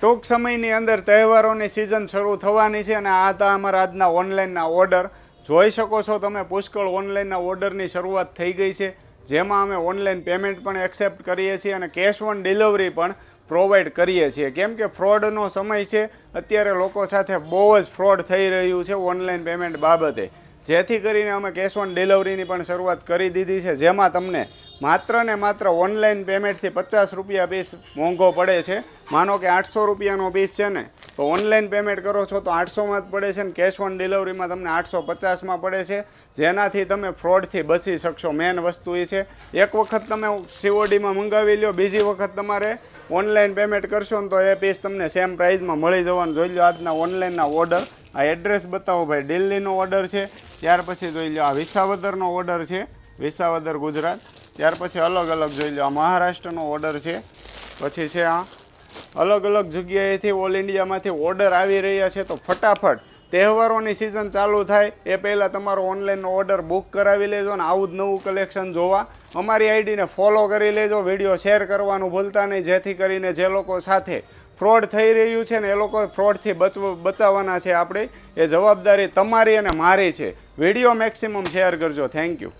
ટૂંક સમયની અંદર તહેવારોની સિઝન શરૂ થવાની છે અને આ હતા અમારા આજના ઓનલાઈનના ઓર્ડર. જોઈ શકો છો તમે પુષ્કળ ઓનલાઈનના ઓર્ડરની શરૂઆત થઈ ગઈ છે, જેમાં અમે ઓનલાઈન પેમેન્ટ પણ એક્સેપ્ટ કરીએ છીએ અને કેશ ઓન ડિલિવરી પણ પ્રોવાઈડ કરીએ છીએ. કેમ કે ફ્રોડનો સમય છે, અત્યારે લોકો સાથે બહુ જ ફ્રોડ થઈ રહ્યું છે ઓનલાઈન પેમેન્ટ બાબતે, જેથી કરીને અમે કેશ ઓન ડિલિવરીની પણ શરૂઆત કરી દીધી છે, જેમાં તમને માત્ર ને માત્ર ઓનલાઈન પેમેન્ટથી 50 રૂપિયા પીસ મોંઘો પડે છે. માનો કે 800 રૂપિયાનો પીસ છે ને, તો ઓનલાઈન પેમેન્ટ કરો છો તો 800માં જ પડે છે ને કેશ ઓન ડિલિવરીમાં તમને 850માં પડે છે, જેનાથી તમે ફ્રોડથી બચી શકશો. મેન વસ્તુ એ છે, એક વખત તમે CODમાં મંગાવી લો, બીજી વખત તમારે ઓનલાઈન પેમેન્ટ કરશો ને તો એ પીસ તમને સેમ પ્રાઇઝમાં મળી જવાનું. જોઈ લો આજના ઓનલાઈનના ઓર્ડર. આ એડ્રેસ બતાવો ભાઈ, દિલ્હીનો ઓર્ડર છે. ત્યાર પછી જોઈ લો આ વિસાવદરનો ઓર્ડર છે, વિસાવદર ગુજરાત. ત્યાર પછી અલગ અલગ જોઈ લો આ મહારાષ્ટ્રનો ઓર્ડર છે. પછી છે આ અલગ અલગ જગ્યાએથી ઓલ ઇન્ડિયામાંથી ઓર્ડર આવી રહ્યા છે. તો ફટાફટ તહેવારોની સિઝન ચાલુ થાય એ પહેલાં તમારો ઓનલાઈનનો ઓર્ડર બુક કરાવી લેજો અને આવું જ નવું કલેક્શન જોવા અમારી આઈડીને ફોલો કરી લેજો. વિડીયો શેર કરવાનું ભૂલતા નહીં, જેથી કરીને જે લોકો સાથે ફ્રોડ થઈ રહ્યું છે ને એ લોકો ફ્રોડથી બચાવવાના છે આપણે. એ જવાબદારી તમારી અને મારી છે. વિડીયો મેક્સિમમ શેર કરજો. Thank you.